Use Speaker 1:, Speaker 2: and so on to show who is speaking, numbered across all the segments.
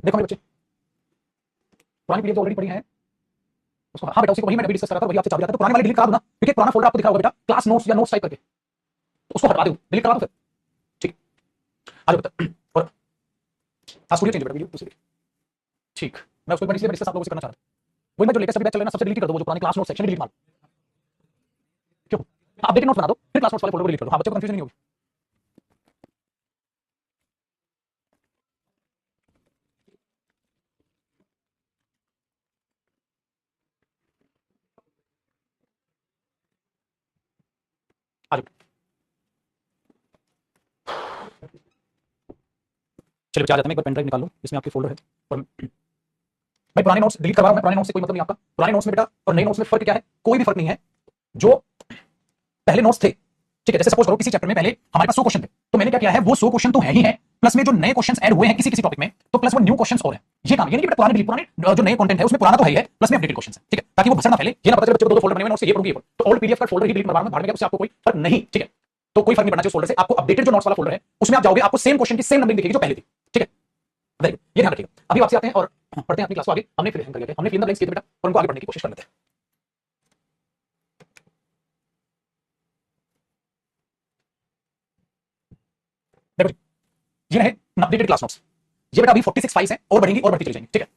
Speaker 1: देखो मेरे बच्चे, पुरानी पीडीएफ जो ऑलरेडी पड़ी है उसको, हाँ बेटा उसी को वही मैंने अभी डिस्कस कर रहा था, वही आपसे चाबी आता है, तो पुरानी वाली डिलीट करा दो ना, क्योंकि पुराना फोल्डर आपको दिख रहा होगा बेटा क्लास नोट्स या नोट्स टाइप करके, तो उसको हटा दो, डिलीट करा दो फिर। ठीक, आ जाओ बेटा। और हाँ स्टूडियो चेंज बेटा वीडियो दूसरी। ठीक, मैं उसको इसलिए डिस्कस आप लोगों से करना चाह रहा था। वही मैं जो लेटेस्ट अभी बैच चल रहा है ना, सबसे डिलीट कर दो, वो जो पुरानी क्लास नोट सेक्शन डिलीट मार। क्यों? अपडेटेड नोट्स बना दो, फिर क्लास नोट्स वाले फोल्डर को डिलीट कर दो, हाँ बच्चों को कंफ्यूजन नहीं होगी। आ जाओ चलिए बच्चे, आ जाते हैं, एक बार पेन ड्राइव निकाल लो, इसमें आपके फोल्डर है। और भाई पुराने नोट्स डिलीट करवा रहा हूं मैं, पुराने नोट्स से कोई मतलब नहीं आपका, पुराने नोट्स में बेटा और नए नोट्स में फर्क क्या है? कोई भी फर्क नहीं है। जो पहले नोट्स थे, ठीक है, जैसे सपोज करो किसी चैप्टर में पहले हमारे पास 100 क्वेश्चन थे, तो मैंने क्या किया है, वो 100 क्वेश्चन तो है ही है, प्लस में जो नए क्वेश्चंस ऐड हुए हैं किसी किसी टॉपिक में, तो प्लस वो न्यू क्वेश्चंस और हैं। ये काम, ये नहीं कि पुराने डिलीट, पुराने जो नए कंटेंट है उसमें पुराना तो है ही है, प्लस में अपडेटेड क्वेश्चंस है, ठीक है, ताकि वो भसड़ ना फैले, ये ना पता चले बच्चों को दो फोल्डर बने हुए हैं नोट्स, ये पढ़ूंगी, ये तो ओल्ड पीडीएफ का फोल्डर ही डिलीट मरवा, भाड़ में उससे आपको कोई फर्क नहीं, ठीक है। तो कोई फर्क नहीं पड़ना चाहिए उस फोल्डर से, आपको अपडेटेड जो नोट्स वाला फोल्डर है उसमें आप जाओगे, आपको सेम क्वेश्चन की सेम नंबरिंग दिखेगी जो पहले थी, ठीक है। वेरी गुड, ये ध्यान रखिएगा। अभी वापस आते हैं और पढ़ते हैं अपनी क्लास को आगे। हमने फिर कर गए, हमने फिल द ब्लैंक्स किए थे बेटा, और उनको आगे पढ़ने की कोशिश कर लेते हैं। देखो ये है अपडेटेड क्लास नोट्स, ये बेटा अभी 46 फाइल्स हैं और बढ़ेंगी और बढ़ती चली जाएंगी, ठीक है।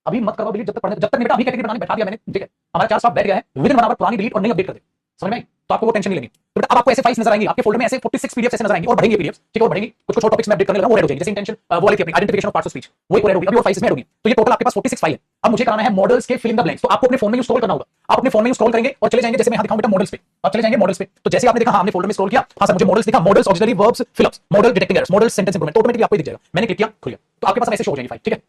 Speaker 1: अभी मत करवाओ डिलीट जब तक पढ़ने, जब तक बेटा अभी कैटेगरी बनाने बैठा दिया मैंने, ठीक है, हमारा 4 स्टाफ बैठ गया है, विद इन 1 आवर पुरानी डिलीट और नई अपडेट कर दे, समझ में आई? तो आपको वो टेंशन नहीं लेनी। तो बेटा अब आपको ऐसे फाइल्स नजर आएंगी, आपके फोल्डर में ऐसे 46 पीडीएफ ऐसे नजर आएंगी और बढ़ेंगी पीडीएफ, ठीक है, और बढ़ेंगी, कुछ कुछ और टॉपिक्स में अपडेट करने लगा वो ऐड हो जाएंगे, जैसे इंटेंशन वो वाली थी अपनी identification of parts of speech, वो एक और ऐड होगी, अभी और फाइल्स में ऐड होगी। तो ये टोटल आपके पास 46 फाइल है। अब मुझे कराना है मॉडल्स के फिल इन द ब्लैंक्स, तो आपको अपने फोन में स्क्रॉल करना होगा, आप अपने फोन में स्क्रॉल करेंगे और चले जाएंगे, जैसे मैं यहां दिखाऊं बेटा मॉडल्स पे, आप चले जाएंगे मॉडल्स पे, तो जैसे आपने देखा, हाँ हमने फोल्डर में स्क्रॉल किया, हाँ सर मुझे मॉडल्स दिखा, models auxiliary verbs fill-ups, model detecting errors, model sentence improvement, तो ऑटोमेटिकली आपको दिख जाएगा, मैंने क्लिक किया खुल गया, तो आपके पास ऐसे शो हो जाएंगे फाइल, ठीक है।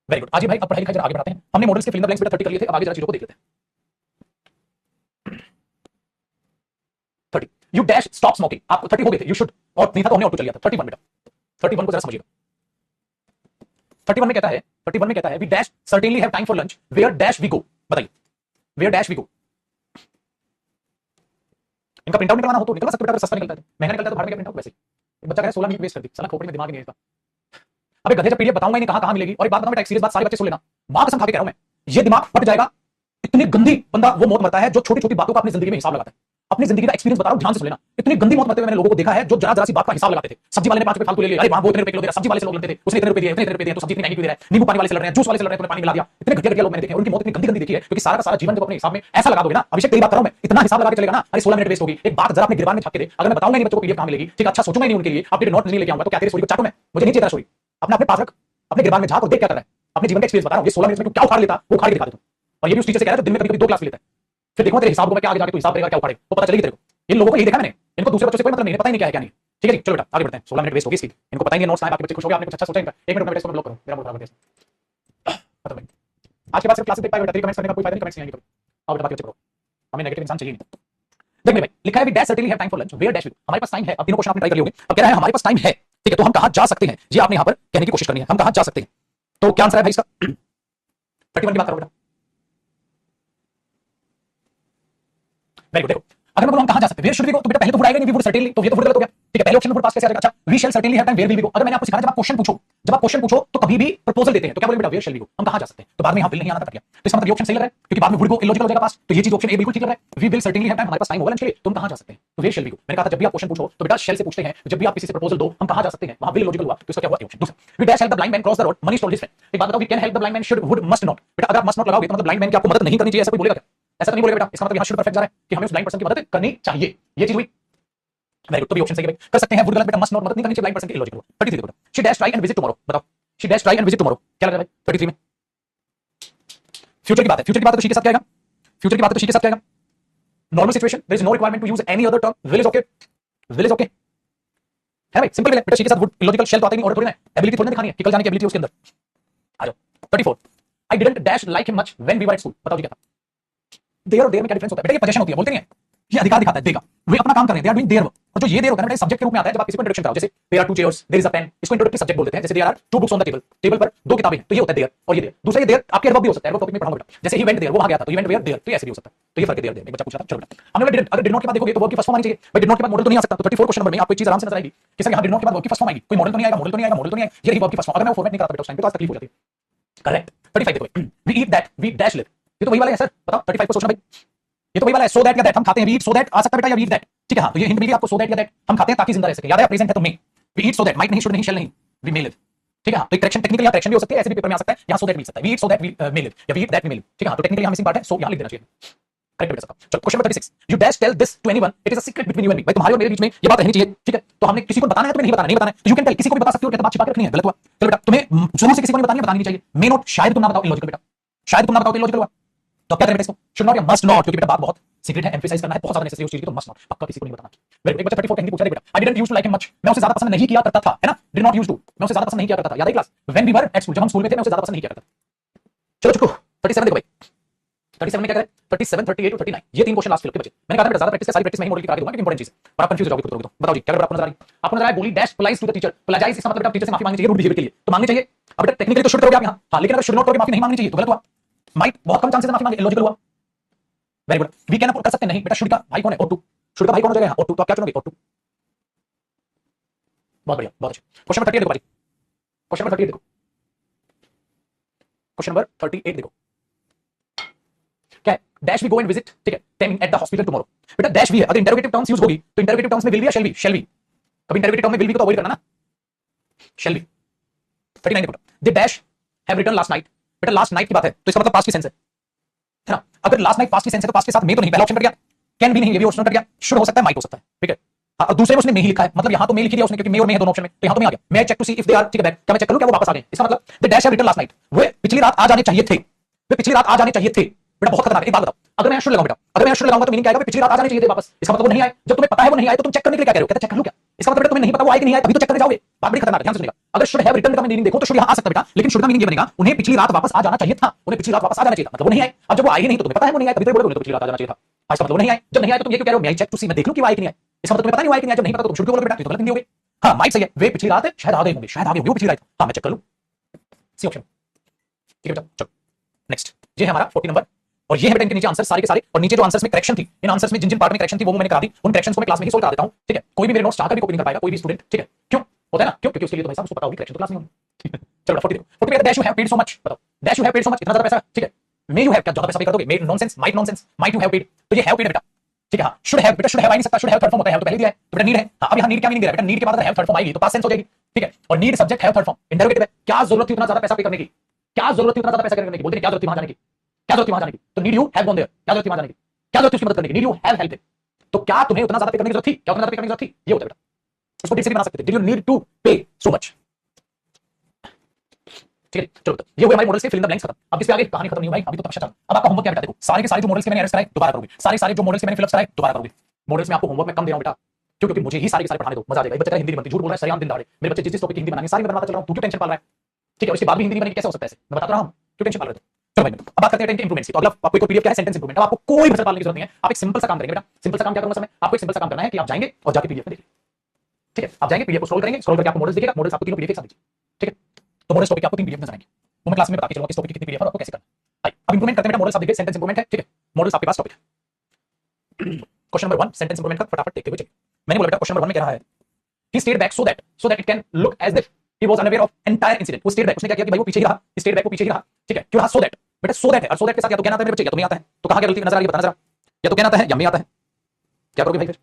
Speaker 1: वेरी गुड, आज भाई अब पढ़ाई लिखाई जरा आगे बढ़ाते हैं। हमने मॉडल्स के फिल इन द ब्लैंक्स बेटा 30 कर लिए थे, अब आगे जरा चीजों को देख लेते हैं। 30, यू डैश स्टॉप स्मोकिंग, आप 30 हो गए थे, यू शुड, और नहीं था तो हमने ऑटो चल गया था। 31 बेटा, 31 को जरा समझिएगा। 31 में कहता है, 31 में कहता है we dash certainly have time for lunch, where dash we go, बताइए वेयर डैश वी गो। इनका प्रिंट आउट निकलवाना हो तो निकलवा सकते बेटा, अगर सस्ता निकलता है तो, महंगा निकलता है तो भाड़ में प्रिंट आउट। वैसे बच्चा कह रहा है 16 मिनट वेस्ट कर दी, साला खोपड़ी में दिमाग ही नहीं है। अबे गधे, जब पीडीएफ बताऊंगा ही नहीं कहां कहां मिलेगी। और एक बात बताऊं बेटा, एक सीरियस बात, सारे बच्चे सुन लेना, मां कसम खा के कह रहा हूं मैं, ये दिमाग फट जाएगा। इतनी गंदी बंदा वो मौत मरता है जो छोटी छोटी बातों का अपनी जिंदगी में हिसाब लगाता है। अपनी जिंदगी का एक्सपीरियंस बता रहा हूं, ध्यान से सुन लेना। इतनी गंदी मौत मरते हुए मैंने लोगों को देखा है जो जरा जरा सी बात का हिसाब लगाते थे। सब्जी वाले ने 5 रुपए फालतू ले लिए, अरे वहां वो इतने रुपए किलो दे रहा, सब्जी वाले से लोग लेते थे, उसने इतने रुपए दिए, इतने रुपए दिए, तो सब्जी इतनी महंगी क्यों दे रहा है, नींबू पानी वाले से लड़ रहे हैं, जूस वाले से लड़ रहे हैं, तूने पानी मिला दिया। इतने घटिया घटिया लोग मैंने देखे, और उनकी मौत इतनी गंदी गंदी देखी है, क्योंकि सारा का सारा जीवन जब अपने हिसाब में ऐसा लगा दोगे ना, अभिषेक तेरी बात कर रहा हूं मैं, इतना हिसाब लगा के चलेगा ना, अरे 16 मिनट वेस्ट होगी। एक बात जरा अपने गिरबान में झांक के दे, अगर मैं बताऊंगा नहीं बच्चों को पीडीएफ कहां मिलेगी, ठीक, अच्छा सोचूंगा नहीं उनके लिए, अपडेट नोट नहीं लेके आऊंगा, तो क्या तेरी स्टोरी को चाटू मैं? मुझे नहीं चाहिए स्टोरी, अपने अपने पास रख, अपने गिरबान में झांक और देख क्या कर रहा है, अपने जीवन का एक्सपीरियंस बता रहा हूं। ये 16 मिनट में क्या उखाड़ लेता वो उखाड़ के दिखा देता हूं। और ये भी उस टीचर से कह रहा है जो दिन में कभी-कभी 2 क्लास ले लेता है। फिर देखो तेरे हिसाब को मैं क्या आगे जाके तू हिसाब करेगा क्या उखाड़ेगा, तो पता चलेगी तेरे को। इन लोगों को यही देखा मैंने, इनको दूसरे बच्चों से कोई मतलब नहीं है, पता ही नहीं क्या है क्या नहीं। ठीक है जी, चलो बेटा आगे बढ़ते हैं, 16 मिनट वेस्ट हो गई इसकी, इनको पता ही नहीं नोट्स आए, बाकी बच्चे खुश हो गए, आपने कुछ अच्छा सोचा इनका। 1 मिनट में इसको ब्लॉक करो, मेरा मूड खराब हो गया। खत्म भाई, आज के बाद सिर्फ क्लास देख पाएगा बेटा, तेरी कमेंट्स करने का कोई फायदा नहीं, कमेंट्स नहीं आएंगे कभी। आओ बेटा बाकी बच्चे पढ़ो, हमें नेगेटिव इंसान चाहिए नहीं। देख मेरे भाई, लिखा है we dash certainly have time for lunch, where dash we, हमारे पास टाइम है। अब तीनों क्वेश्चन आपने ट्राई कर लिए होंगे, अब कह रहा है हमारे पास टाइम है, ठीक है, तो हम कहां जा सकते हैं, ये आपने यहां पर कहने की कोशिश करनी है, हम कहां जा सकते हैं। तो क्या आंसर है भाई इसका? 31 की बात करो बेटा। वेरी गुड, देखो अगर मैं बोलूं हम कहां जा सकते हैं, वेयर शुड वी गो, तो बेटा पहले तो वुड आएगा नहीं, वी वुड सर्टेनली, तो ये तो वुड गलत हो गया, ठीक है, पहले ऑप्शन में वुड पास कैसे आ जाएगा? अच्छा, we shall certainly have time, where will we go. अगर मैंने आपको सिखाया जब आप क्वेश्चन पूछो, जब आप क्वेश्चन पूछो तो कभी भी प्रपोजल देते हैं तो क्या बोलेंगे बेटा, वेयर शैल वी गो, हम कहां जा सकते हैं, तो बाद में यहां विल नहीं आना था, कट गया। तो इसका मतलब ये ऑप्शन सही लग रहा है, क्योंकि बाद में वुड गो इलॉजिकल हो जाएगा पास, तो ये चीज ऑप्शन ए बिल्कुल ठीक लग रहा है। We will certainly have time, हमारे पास टाइम होगा लंच के लिए, तो हम कहां जा सकते हैं, तो वेयर शैल वी गो। मैंने कहा था जब भी आप क्वेश्चन पूछो तो बेटा शैल से पूछते हैं, जब भी आप किसी से प्रपोजल दो हम कहां जा सकते हैं, वहां विल लॉजिकल हुआ, तो इसका क्या हुआ ऑप्शन दूसरा। We dash help the blind man cross the road, Manish told his friend. एक बात बताओ, we can help the blind man, should would must not, बेटा अगर आप मस्ट नॉट लगाओगे तो मतलब ब्लाइंड मैन की आपको मदद नहीं करनी चाहिए, ऐसा कोई बोलेगा क्या? ऐसा तो नहीं बोलेगा बेटा, इसका मतलब यहां शुड परफेक्ट जा रहा है कि हमें उस ब्लाइंड पर्सन की मदद करनी चाहिए, ये चीज हुई। वेरी गुड, तो भी ऑप्शन सही है भाई, कर सकते हैं, वुड गलत बेटा, मस्ट नॉट, मदद नहीं करनी चाहिए ब्लाइंड पर्सन की, इलॉजिकल। 33 देखो, she dash try and visit tomorrow, बताओ she dash try and visit tomorrow क्या लग रहा है भाई 33 में? फ्यूचर की बात है, फ्यूचर की बात है तो शी के साथ क्या आएगा, फ्यूचर की बात है तो शी के साथ क्या आएगा? Normal situation, there is no requirement to use any other term, will is okay, will is okay है भाई, सिंपल विल है बेटा, शी के साथ वुड इलॉजिकल, शेल तो आता ही नहीं, और थोड़ी ना एबिलिटी थोड़ी ना दिखानी है कि कल जाने की एबिलिटी उसके अंदर। आ जाओ 34, I didn't dash like him much when we were at school, बताओ जी क्या था? देयर और देयर में क्या डिफरेंस होता है बेटा, ये पोजीशन होती है, बोलते नहीं है ये अधिकार दिखाता है, देगा, वे अपना काम कर रहे हैं, they are doing their work. और जो ये देयर होता है सब्जेक्ट के रूप में आता है जब आप किसी को इंट्रोडक्शन कराओ, जैसे there are two chairs, there is a pen, इसको इंट्रोडक्टिव सब्जेक्ट बोलते हैं। जैसे there are two books on the table, table पर दो किताबें हैं, तो ये होता है देयर। और ये देयर, दूसरा ये देयर आपके वर्ब भी हो सकता है, वर्ब टॉपिक में पढ़ाऊंगा बेटा। जैसे ही वेंट देयर, वो वहां गया था, तो ही वेंट वेयर देयर, तो ये ऐसे भी हो सकता है। तो ये फर्क है देयर देयर। एक बच्चा पूछ रहा था, चलो बेटा हमने डिड, अगर डिड नॉट के बाद देखोगे तो वर्ब की फर्स्ट फॉर्म आनी चाहिए। भाई डिड नॉट के बाद मॉडल तो नहीं आ सकता, तो 34 क्वेश्चन नंबर में आपको एक चीज आराम से नजर आएगी कि सर यहां डिड नॉट के बाद वर्ब की फर्स्ट फॉर्म आएगी, कोई मॉडल तो नहीं आएगा, मॉडल तो नहीं आएगा, मॉडल तो नहीं आएगा, ये रही वर्ब की फर्स्ट फॉर्म। अगर मैं वो फॉर्मेट नहीं कराता बेटा उस टाइम पे तो आज तकलीफ हो जाती है। करेक्ट। 35 देखो, we eat that, we dash live, ये तो वही वाला है सर, बताओ 35 को सोचना भाई, ये तो वही वाला है। सो दैट या दैट हम खाते हैं, वी ईट सो दैट आ सकता है बेटा, या वी ईट दैट, ठीक है। हां तो ये हिंट मिल गई आपको, सो दैट या दैट हम खाते हैं ताकि जिंदा रह सके, याद है प्रेजेंट है तो may, we eat so that, might नहीं, शुड नहीं, शैल नहीं, वी मे लिव, ठीक है। तो करेक्शन टेक्निकली करेक्शन भी हो सकती है, ऐसे भी पेपर में आ सकता है, यहां सो दैट मिल सकता है, we eat so that we may live, या we eat that we may live, ठीक है। तो टेक्निकली यहां मिसिंग पार्ट है, सो यहां लिख देना चाहिए, करेक्ट बेटा। चलो question number 36, you dash tell this to anyone, it is a secret between you and me, भाई तुम्हारे और मेरे बीच में ये बात रहनी चाहिए, ठीक है। तो हमने किसी को बताना है, तुम्हें नहीं बताना, नहीं बताना है, यू कैन टेल, किसी को भी बता सकते हो, कहते बात छिपा के रखनी है, गलत हुआ। चलो बेटा तुम्हें शुरू से किसी को नहीं बतानी है, बतानी नहीं चाहिए। मे नोट, शायद तुम ना बताओ, इलॉजिकल बेटा, शायद तुम ना बताओ तो इलॉजिकल हुआ। तो क्या करें बेटा इसको, शुड नॉट या मस्ट नॉट, क्योंकि बेटा बात बहुत सीक्रेट है, एम्फसाइज करना है, बहुत ज्यादा नेसेसरी उस चीज की, तो मस्ट नॉट, पक्का किसी को नहीं बताना। Very good. एक बच्चा 34 टेक्निक पूछ रहा है बेटा, I didn't used to like him much, मैं उसे ज्यादा पसंद नहीं किया करता था, है ना, डिड नॉट यूज्ड टू, मैं उसे ज्यादा पसंद नहीं किया करता था, याद है class when we were at school, जब हम स्कूल में थे मैं उसे ज्यादा पसंद नहीं किया करता। चलो चुको 37 देखो भाई, 37 में क्या करें, 37, 38 और 39, ये तीन क्वेश्चन लास्ट के बचे। मैंने कहा था बेटा ज्यादा प्रैक्टिस से सारी प्रैक्टिस में ही मॉडल की करा दूंगा, क्योंकि इंपॉर्टेंट चीज है, और आप कंफ्यूज हो जाओगे खुद करोगे तो। बताओ जी क्या आपको नजर आ रही है, आपको नजर आ रहा है बोली dash applies to the teacher, applies इसका मतलब बेटा टीचर से माफी मांगनी चाहिए रूड बिहेवियर के लिए, तो मांगनी चाहिए। अब बेटा टेक्निकली तो शुड करोगे आप यहां, हां, लेकिन अगर शुड नॉट करोगे, माफी नहीं मांगनी चाहिए, तो गलत हुआ। माइट बहुत कम चांसेस है माफी मांगे, इलॉजिकल हुआ। Very good. वी कैन कर सकते नहीं बेटा, शुड का भाई कौन है, और टू, शुड का भाई कौन हो जाएगा, और टू, तो आप क्या चुनोगे, और टू। बहुत बढ़िया, बहुत अच्छा। क्वेश्चन नंबर 38 देखो भाई, क्वेश्चन नंबर 38 देखो, क्वेश्चन नंबर 38 देखो क्या है, dash we go and visit, ठीक है, them at the hospital tomorrow. बेटा डैश भी है, अगर इंटरोगेटिव टर्म्स यूज होगी तो इंटरोगेटिव टर्म्स में विल भी या शैल भी, शैल भी। कभी इंटरोगेटिव टर्म में विल भी को तो अवॉइड करना ना, शैल भी। 39 देखो, they dash have return last night, बेटा लास्ट नाइट की बात है तो इसका मतलब पास्ट की सेंस है ना। अगर लास्ट नाइट पास्ट की सेंस है तो पास्ट के साथ मे तो नहीं, पहला ऑप्शन कट गया, कैन भी नहीं, ये भी ऑप्शन कट गया, शुड हो सकता है, माइट हो सकता है, ठीक है। और दूसरे में उसने मे ही लिखा है, मतलब यहां तो मे लिख दिया उसने, क्योंकि मे और मे है दोनों ऑप्शन में, तो यहां तो मे आ गया। मैं check to see if they are, ठीक है, बैक, क्या मैं चेक करूं क्या वो वापस आ गए, इसका मतलब the dash have return last night, वे पिछली रात आ जाने चाहिए थे, वे पिछली रात आ जाने चाहिए थे। बेटा बहुत खतरनाक है, एक बात बताओ, अगर मैं शुड लगाऊं बेटा, अगर मैं शुड लगाऊंगा तो मीनिंग क्या आएगा, पिछली रात आ जाने चाहिए थे वापस, इसका मतलब वो नहीं आए, जब तुम्हें पता है वो नहीं आए तो तुम चेक करने के लिए क्या कह रहे हो, कहते चेक कर लो क्या, इसका मतलब बेटा तुम्हें नहीं पता वो आए कि नहीं आए, तभी तो चेक करने जाओगे, बात बड़ी खतरनाक है, ध्यान से सुनिएगा। अगर शुड हैव रिटर्न का मीनिंग देखो तो शुड यहां आ सकता है बेटा, लेकिन शुड का मीनिंग ये बनेगा उन्हें पिछली रात वापस आ जाना चाहिए था, उन्हें पिछली रात वापस आ जाना चाहिए था, मतलब वो नहीं आए। अब जब वो आए ही नहीं तो तुम्हें पता है वो नहीं आए, तभी तो बोलोगे उन्हें तो पिछली रात आ जाना चाहिए था, आज का मतलब वो नहीं आए। जब नहीं आए तो तुम ये क्यों कह रहे हो, मैं चेक टू सी, मैं देख लूं कि वो आए कि नहीं आए, इसका मतलब तुम्हें पता नहीं हुआ है कि नहीं, जब नहीं पता तो तुम शुड क्यों बोलोगे बेटा, तो गलत हिंदी हो गई। हां माइट सही है, वे पिछली रात शायद आ गए होंगे, शायद आ गए होंगे वो पिछली रात, हां मैं चेक कर लूं, सी ऑप्शन, ठीक है बेटा। चलो नेक्स्ट, ये है हमारा 40 नंबर, और ये है बेटा इनके नीचे आंसर सारे के सारे, और नीचे जो आंसर्स में करेक्शन थी, इन आंसर्स में जिन जिन पार्ट में करेक्शन थी वो मैंने करा दी, उन करेक्शंस को मैं क्लास में ही सोल्व करा देता हूं, ठीक है। कोई भी मेरे नोट्स चाहकर भी कॉपी नहीं कर पाएगा, कोई भी स्टूडेंट, ठीक है। क्यों होता है ना, क्यों, क्योंकि उसके लिए तो भाई साहब उसको पता होगी करेक्शन तो क्लास में होगी। चलो 40 देखो, 40 पे dash you have paid so much, बताओ dash you have paid so much, इतना ज्यादा पैसा, ठीक है। मे यू हैव, क्या ज्यादा पैसा पे कर दोगे, made nonsense, might nonsense, might you have paid, तो ये हैव पेड बेटा, ठीक है। हां शुड हैव बेटा, शुड हैव आ नहीं सकता, शुड हैव थर्ड फॉर्म होता है, तो पहले दिया है, तो बेटा नीड है। हां अब यहां नीड क्या मीनिंग दे रहा है बेटा, नीड के बाद अगर हैव थर्ड फॉर्म आएगी तो पास्ट सेंस हो जाएगी, ठीक है। और need subject, have third form interrogative है, क्या जरूरत थी उतना ज्यादा पैसा पे करने की, क्या जरूरत थी उतना ज्यादा पैसा करने की, बोलते क्या जरूरत थी वहां जाने की, क्या जरूरत थी वहां जाने की, तो need you have gone there, क्या जरूरत थी वहां जाने की, क्या जरूरत थी उसकी मदद करने की, नीड यू हैव हेल्प, तो क्या तुम्हें उतना ज्यादा पे करने की जरूरत थी, क्या उतना ज्यादा पे करने की जरूरत थी, ये होता है बेटा। इसको ठीक से बना सकते थे, डिड यू नीड टू पे सो मच, ठीक है। चलो ये हुए हमारे मॉडल्स के फिल इन द ब्लैंक्स खत्म। अब इस पे आगे कहानी खत्म नहीं हुई भाई, अभी तो तमाशा चल। अब आपका होमवर्क क्या बेटा, देखो सारे के सारे जो मॉडल्स के मैंने एरर्स कराए दोबारा करोगे, सारे सारे जो मॉडल्स के मैंने फिलअप्स कराए दोबारा करोगे। मॉडल्स में आपको होमवर्क में कम दे रहा हूं बेटा, क्यों, क्योंकि मुझे ही सारे के सारे पढ़ाने दो, मजा आ जाएगा। एक बच्चा हिंदी नहीं बनती, झूठ बोल रहा है सरेआम दिन दाड़े, मेरे बच्चे जिस जिस टॉपिक की हिंदी बनानी सारी मैं बनवाता चल रहा हूं, तू क्यों टेंशन पाल रहा है, ठीक है। उसके बाद भी हिंदी नहीं बनेगी, कैसे हो सकता है ऐसे, मैं बताता रहा हूं, क्यों टेंशन पाल रहे हो। चलो भाई अब बात करते हैं इंप्रूवमेंट्स की। तो अगला आपको एक पीडीएफ क्या है, सेंटेंस इंप्रूवमेंट। अब आपको कोई भसड़ पालने की जरूरत नहीं है, आप एक सिंपल सा काम करेंगे बेटा। सिंपल सा काम क्या करूंगा सर मैं, आपको एक सिंपल सा काम करना है कि आप जाएंगे और जाके पीडीएफ में देखिए, ठीक है। आप जाएंगे पीडीएफ को स्क्रॉल करेंगे, स्क्रॉल करके आपको मॉडल्स दिखेगा, मॉडल्स आपको तीनों पीडीएफ एक साथ दीजिए, ठीक है। तो मॉडल्स टॉपिक आपको 3 पीडीएफ नजर आएंगे, वो मैं क्लास में बता के चलूंगा किस टॉपिक की कितनी पीडीएफ है और आपको कैसे करना है। अब इंप्रूवमेंट करते हैं बेटा, मॉडल्स आप देखिए, सेंटेंस इंप्रूवमेंट है, ठीक है। मॉडल्स आपके पास टॉपिक है। क्वेश्चन नंबर 1 सेंटेंस इंप्रूवमेंट का फटाफट देखते हुए चलिए। मैंने बोला बेटा क्वेश्चन नंबर 1 में क्या रहा है, he stayed back so that it can look as if he was unaware of entire incident। वो stayed back, उसने क्या किया कि भाई वो पीछे ही रहा, stayed back वो पीछे ही रहा, ठीक है। क्यों रहा, so that बेटा so that है, और so that के साथ या तो कहना आता है मेरे बच्चे या तो नहीं आता है, तो कहां क्या गलती नजर आ रही है बताना जरा, या तो कहना आता है या नहीं आता है, क्या करोगे भाई फिर,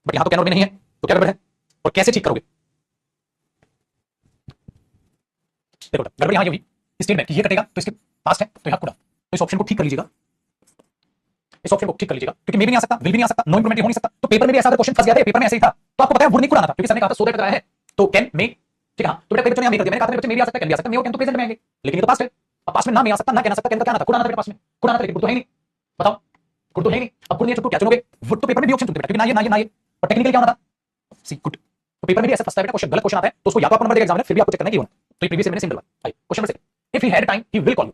Speaker 1: बट यहां तो कहना भी नहीं है तो क्या गड़बड़ है, और कैसे ठीक करोगे। देखो गड़बड़ यहां ये हुई, स्टेट बैक ये कटेगा तो इसके पास्ट है तो यहां पूरा, तो इस ऑप्शन को ठीक कर लीजिएगा, इस ऑप्शन को ठीक कर लीजिएगा, क्योंकि मे भी नहीं आ सकता, विल भी नहीं आ सकता, नो इंप्रूवमेंट हो नहीं सकता। तो पेपर में भी ऐसा अगर क्वेश्चन फंस गया था, पेपर में ऐसे ही था, तो आपको पता है वो नहीं कुराना था, क्योंकि सर ने कहा था सो दैट कराया है, तो कैन मे, ठीक है। तो बेटा कई बच्चों ने यहां कर दिया, मैंने कहा था बच्चे मे भी आ सकता है, कैन भी आ सकता है, मे और कैन तो प्रेजेंट में आएंगे, लेकिन ये तो पास्ट है। अब पास्ट में ना मे आ सकता, ना कहना सकता, कैन का क्या था, कुराना था पास्ट में, कुराना था, लेकिन तो है नहीं, बताओ गुड तो है नहीं। अब गुड नहीं है तो क्या चुनोगे, वुड तो पेपर में भी ऑप्शन चुनते बेटा, क्योंकि ना ये ना ये ना ये, और टेक्निकली क्या होना था, सी गुड। तो पेपर में भी ऐसा फंसता है बेटा, क्वेश्चन गलत क्वेश्चन आता है तो उसको या तो आपको नंबर देगा एग्जामिनर, फिर भी आपको चेक करना है कि होना। तो ये प्रीवियस मैंने सिंपल बात। Question number 6, if he had time he will call you.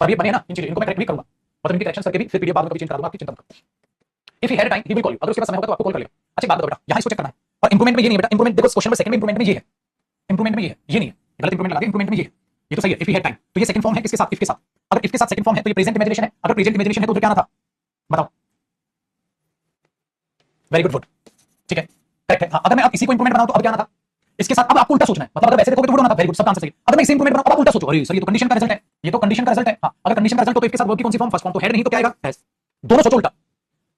Speaker 1: अब ये बने ना इन चीजों, इनको मैं करेक्ट भी करूंगा, मतलब इनकी करेक्शन करके भी फिर पीडीएफ बाद में कभी चेंज करा दूंगा, आपकी चिंता मत करो। If he had time he will call you, अगर उसके पास समय होगा तो आपको कॉल कर लेगा। अच्छा बात बताओ बेटा, यहाँ इसको चेक करना है, और इंप्रूवमेंट में ये नहीं है बेटा, इंप्रूवमेंट देखो क्वेश्चन नंबर सेकंड में इंप्रूवमेंट में ये है, इंप्रूवमेंट में ये है, ये नहीं है, गलत इंप्रूवमेंट लगा दिया, इंप्रूवमेंट में ये है, ये तो सही है। इफ ही हैड टाइम, तो ये सेकंड फॉर्म है किसके साथ, इफ के साथ, अगर इफ के साथ सेकंड फॉर्म है तो ये प्रेजेंट इमेजिनेशन है, अगर प्रेजेंट इमेजिनेशन है तो उधर क्या आना था बताओ। वेरी गुड, ठीक है, करेक्ट है। हाँ, अगर मैं अब इसी को इंप्रूवमेंट बनाऊं तो अब क्या आना था इसके साथ, अब आपको उल्टा सोचना है, मतलब अगर वैसे देखोगे तो वुड होना था, वेरी गुड, सब आंसर सही। अगर मैं इसे इंप्रूवमेंट बनाऊं अब आप उल्टा सोचो, अरे सर ये तो कंडीशन का रिजल्ट है, ये तो कंडीशन का रिजल्ट है। हाँ, अगर कंडीशन का रिजल्ट हो तो इसके साथ वर्ब की कौन सी फॉर्म, फर्स्ट फॉर्म, तो हेड नहीं तो क्या आएगा, हैज। दोनों सोचो उल्टा।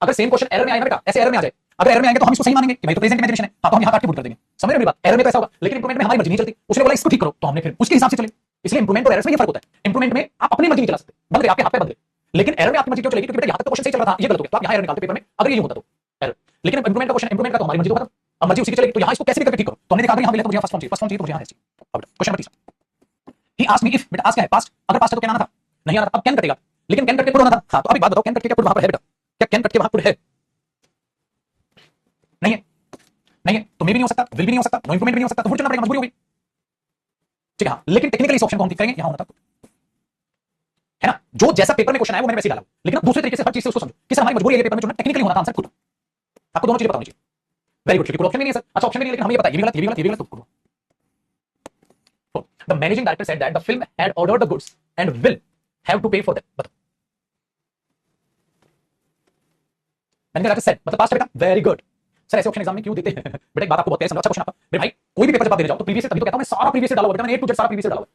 Speaker 1: अगर सेम क्वेश्चन एरर में आएगा बेटा, ऐसे एरर में आ जाए, अगर एरर में आएंगे तो हम इसको सही मानेंगे कि भाई तो प्रेजेंट इमेजिनेशन है, हाँ तो हम यहाँ काट के पुट कर देंगे, समझ रहे हो मेरी बात। एरर में तो ऐसा होगा, लेकिन इंप्रूवमेंट में हमारी मर्जी नहीं चलती, उसने बोला इसको ठीक करो तो हमने फिर उसके हिसाब से चले। इसलिए इंप्रूवमेंट और एरर में ये फर्क होता है, इंप्रूवमेंट में आप अपनी मर्जी नहीं चला सकते, बदल गए आपके हाथ पे बदले, लेकिन एरर में आपकी मर्जी क्यों चलेगी, क्योंकि बेटा यहाँ तक क्वेश्चन सही चल रहा था, ये गलत हो गया, तो आप यहाँ एरर निकालते पेपर में, अगर ये होता तो एरर। लेकिन इंप्रूवमेंट का क्वेश्चन, इंप्रूवमेंट का तो हमारी मर्जी होगा, अब मर्जी उसी की चलेगी, तो यहाँ इसको कैसे भी करके ठीक करो। तो हमने देखा अगर यहाँ मिला तो मुझे फर्स्ट फॉर्म चाहिए, फर्स्ट फॉर्म चाहिए तो मुझे यहाँ चाहिए। अब question number 3, he asked me if, बेटा आस्क है पास्ट, अगर पास्ट है तो क्या आना था, नहीं आना था, अब कैन कटेगा, लेकिन कैन कट के पुट होना था। हाँ तो अब एक बात बताओ, कैन कट के क्या पुट वहां पर है बेटा, क्या कैन कट के वहां पुट है, नहीं है, नहीं है तो मे भी नहीं हो सकता, विल भी नहीं हो सकता, नो इंप्रूवमेंट भी नहीं हो सकता, तो वुड चलना पड़ेगा, मजबूरी होगी, ठीक है। हाँ, लेकिन टेक्निकली इस ऑप्शन को हम ठीक करेंगे, यहाँ होना था, है ना, जो जैसा पेपर में क्वेश्चन आया वो मैंने वैसे ही डाला, लेकिन अब दूसरे तरीके से हर चीज से उसको समझो कि सर हमारी मजबूरी है ये पेपर में चुनना, टेक्निकली होना था आंसर खुद, आपको दोनों चीजें पता होनी चाहिए। वेरी गुड, क्योंकि ऑप्शन भी नहीं है सर, अच्छा ऑप्शन भी नहीं, लेकिन हमें ये पता है ये भी गलत, ये भी गलत, ये भी गलत, तो the managing director said that the film had ordered the goods and will have to pay for them, बताओ। मैंने कहा said मतलब पास्ट है बेटा, वेरी गुड। सर ऐसे ऑप्शन एग्जाम में क्यों देते हैं बेटा, एक बात आपको बहुत समझा, अच्छा क्वेश्चन आपका मेरे भाई, कोई भी पेपर जब आप देने जाओ तो प्रीवियस, तभी तो कहता हूं मैं सारा प्रीवियस डाला हुआ बेटा, मैंने ए टू जेड सारा प्रीवियस डाला हुआ।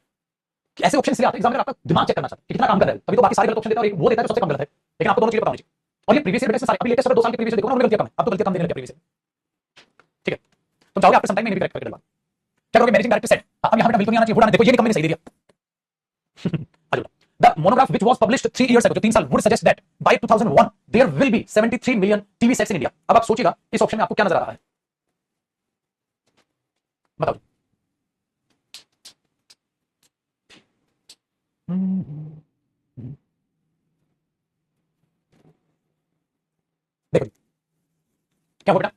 Speaker 1: ऐसे ऑप्शन इसलिए आते हैं एग्जाम में आपका दिमाग चेक करना चाहता है कि कितना काम कर रहा है, तभी तो बाकी सारे गलत ऑप्शन देता है और एक वो देता है जो सबसे कम गलत है, लेकिन आपको दोनों चीजें पता होनी चाहिए। और ये प्रीवियस बेटा सारे, अभी लेटेस्ट 2 साल के प्रीवियस देखो ना, उन्होंने गलतियां कम है, अब तो गलतियां कम देने लगे प्रीवियस, ठीक है। तो जाओगे आपको समटाइम में भी करेक्ट करके डलवा, क्या करोगे, मैनेजिंग डायरेक्टर सेड, अब यहां बेटा बिल्कुल नहीं आना चाहिए, वुड आना, देखो ये कंपनी सही दे दिया। The monograph which was published 3 years ago, जो 3 साल, would suggest that by 2001 there will be 73 million TV sets in India। अब आप सोचिएगा इस ऑप्शन में आपको क्या नजर आ रहा है, बताओ। देखो क्या हो बेटा,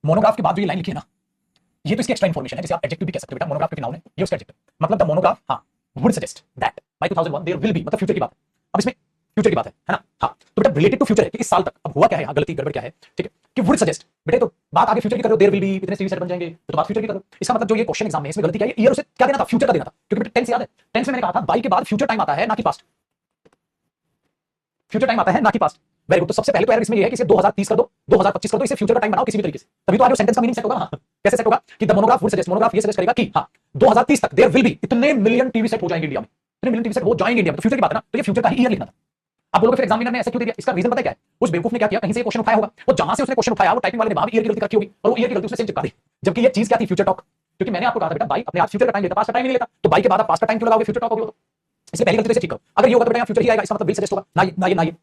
Speaker 1: मोनोग्राफ के बाद जो ये लाइन लिखी है ना, ये तो इसकी एक्स्ट्रा इंफॉर्मेशन है, जिसे आप एडजेक्टिव भी कह सकते हो बेटा, मोनोग्राफ क्योंकि नाउन है, ये उसका एडजेक्टिव, मतलब द मोनोग्राफ, हाँ, would suggest that by 2001 there will be, मतलब फ्यूचर की बात है, अब इसमें फ्यूचर की बात है ना। हाँ तो बेटा रिलेटेड टू फ्यूचर है कि इस साल तक, अब हुआ क्या है यहाँ, गलती गड़बड़ क्या है, ठीक है, कि वुड सजेस्ट, बेटे तो बात आगे फ्यूचर की करो, देयर विल बी इतने टीवी सेट बन जाएंगे, तो बात फ्यूचर की करो। इसका मतलब जो ये क्वेश्चन एग्जाम में इसमें गलती क्या है, ईयर उसे क्या देना था, फ्यूचर का देना था, क्योंकि बेटा टेंस याद है, टेंस में मैंने कहा था बाई के बाद फ्यूचर टाइम आता है ना कि पास्ट, फ्यूचर टाइम आता है ना कि पास्ट। वेरी गुड, तो सबसे पहले तो यार इसमें ये है कि इसे 2030 कर दो, 2025 कर दो, इसे फ्यूचर का टाइम बनाओ किसी भी तरीके से, तभी तो आगे सेंटेंस का मीनिंग सेट होगा। हाँ कैसे सेट होगा कि the monograph would suggest, monograph ये सजेस्ट करेगा कि हाँ 2030 तक देयर विल बी इतने मिलियन टीवी सेट हो जाएंगे इंडिया में, इतने मिलियन टीवी सेट हो जाएंगे इंडिया में, तो फ्यूचर की बात है ना, तो ये फ्यूचर का ही ईयर लिखना था। आप बोलोगे फिर एग्जामिनर ने ऐसा क्यों दे दिया, इसका रीजन पता है क्या है, उस बेवकूफ ने क्या किया, कहीं से क्वेश्चन उठाया होगा, वो जहां से उसने क्वेश्चन उठाया वो टाइपिंग वाले ने वहां ईयर की गलती करके होगी, और वो ईयर की गलती उसने सेम चिपका दी, जबकि ये चीज क्या थी, फ्यूचर टॉक। क्योंकि मैंने आपको कहा था बेटा बाई अपने आप फ्यूचर का टाइम लेता, पास्ट का टाइम नहीं लेता, तो बाई के बाद आप पास्ट का टाइम क्यों लगाओगे, फ्यूचर टॉक होगी, तो इससे पहली गलती से ठीक करो। अगर ये होगा तो बेटा फ्यूचर ही आएगा, इसका मतलब विल सजेस्ट होगा ना, ये ना ये ना ये।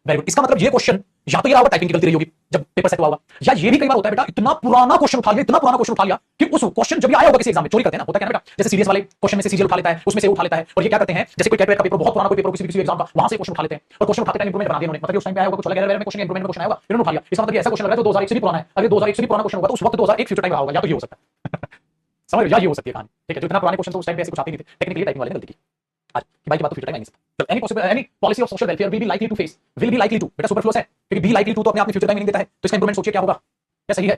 Speaker 1: वेरी गुड, इसका मतलब ये क्वेश्चन या तो ये होगा टाइपिंग की गलती रही होगी जब पेपर सेट हुआ होगा, या ये भी कई बार होता है बेटा इतना पुराना क्वेश्चन उठा लिया, इतना पुराना क्वेश्चन उठा लिया कि उस क्वेश्चन जब भी आया होगा किसी एग्जाम में, चोरी करते हैं ना, होता है क्या बेटा, जैसे सीरियस वाले क्वेश्चन में से सीजीएल उठा लेता है, उसमें से उठा लेता है, और ये क्या करते हैं, जैसे कोई कैट का पेपर बहुत पुराना कोई पेपर किसी एग्जाम का, वहां से क्वेश्चन उठा लेते हैं, और क्वेश्चन उठाते टाइम इंप्रूवमेंट बना दिया उन्होंने, मतलब उस टाइम पे आया होगा कुछ अलग में क्वेश्चन, इंप्रूवमेंट में क्वेश्चन आएगा, इन्होंने उठा लिया, इसका मतलब ऐसा क्वेश्चन लग रहा है जो 2001 से भी पुराना है, अगर 2001 से भी पुराना क्वेश्चन होगा तो उस वक्त 2001 फ्यूचर टाइम रहा होगा, या तो ये हो सकता है समझ रहे हो, या ये हो सकती है कहानी, ठीक है, जो इतना पुराने क्वेश्चन तो उस टाइम पे ऐसे कुछ आते नहीं थे, टेक्निकली टाइपिंग वाले ने गलती की आज की, भाई की बात तो फ्यूचर टाइम नहीं सकता। Any possible any policy of social welfare will be likely to face, will be likely to, बेटा सुपरफ्लुअस है, क्योंकि बी लाइकली टू तो अपने आप में फ्यूचर टाइम नहीं देता है, तो इसका इंप्रूवमेंट सोचिए क्या होगा, क्या सही है,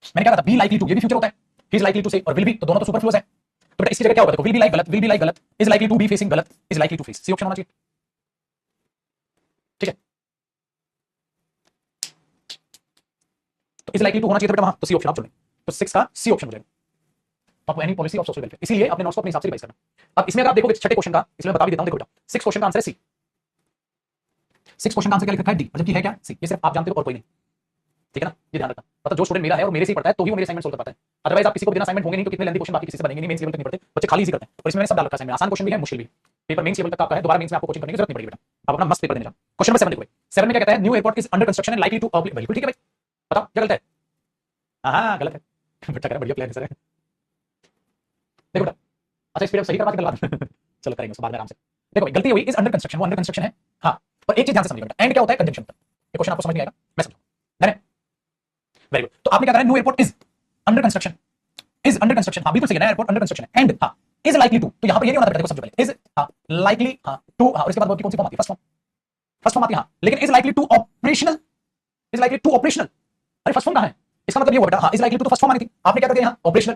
Speaker 1: मैंने क्या कहा था, बी लाइकली टू ये भी फ्यूचर होता है, ही इज लाइकली टू से, और विल बी तो दोनों तो सुपरफ्लुअस है, तो बेटा इसकी जगह क्या होगा, देखो विल बी लाइक गलत, विल बी लाइक गलत, is likely to be facing गलत, is likely to face, C option होना चाहिए, ठीक है, तो इज लाइकली टू होना चाहिए था बेटा वहां, तो सी ऑप्शन आप चुनें, तो 6 का सी ऑप्शन हो जाएगा। आपको any policy of social welfare, इसीलिए अपने नोट्स को अपने हिसाब से रिवाइज करना। अब इसमें अगर आप देखोगे छठे क्वेश्चन का, इसलिए बता भी देता हूं, देखो बेटा 6 क्वेश्चन का आंसर है सी, 6 क्वेश्चन का आंसर क्या लिखा है डी, जबकि है क्या सी, ये सिर्फ आप जानते हो और कोई नहीं, ठीक है ना, ये ध्यान रखना, मतलब जो स्टूडेंट मेरा है और मेरे से ही पढ़ता है तो ही वो मेरे असाइनमेंट सोल्व कर पाता है, अदरवाइज आप किसी को बिना असाइनमेंट होंगे नहीं तो कितने लेंथी क्वेश्चन बाकी किसी से बनेंगे नहीं, मेंस लेवल तक नहीं पढ़ते बच्चे, खाली इजी करते हैं, और इसमें मैंने सब डाल रखा है असाइनमेंट, आसान क्वेश्चन भी है मुश्किल भी, पेपर मेंस लेवल तक आपका है, दोबारा मेंस में आपको कोचिंग करने की जरूरत नहीं पड़ेगी बेटा, आप अपना मस्त पेपर देने जाओ। क्वेश्चन नंबर 7 देखो, 7 में क्या कहता है, new airport is under construction and likely to open, बिल्कुल ठीक है भाई, बताओ क्या गलत है, हां गलत है बेटा, कह बढ़िया प्लान है सर, देखो बेटा, अच्छा स्पीड अप सही करवा के डलवा चलो करेंगे उसके बाद में आराम से। देखो भाई गलती हुई, इज अंडर कंस्ट्रक्शन, वो अंडर कंस्ट्रक्शन है, हाँ, और एक चीज ध्यान से समझिए बेटा, एंड क्या होता है, कंजंक्शन तक, ये क्वेश्चन आपको समझ नहीं आएगा, मैं समझाऊं, है वेरी गुड, तो आपने क्या करा है, new airport is under construction, is under construction, हाँ बिल्कुल सही है, एयरपोर्ट अंडर कंस्ट्रक्शन है, एंड हाँ इज लाइकली टू, तो यहां पर ये नहीं होना था, देखो सबसे पहले इज हाँ लाइकली हाँ टू, हाँ, और इसके बाद वर्ब की कौन सी फॉर्म आती है, फर्स्ट फॉर्म, फर्स्ट फॉर्म आती है हाँ, लेकिन is likely to operational, is likely to operational. अरे फर्स्ट फॉर्म कहां है, इसका मतलब ये हुआ बेटा हाँ इज लाइकली टू तो फर्स्ट फॉर्म आनी थी, आपने क्या कर दिया यहाँ ऑपरेशनल,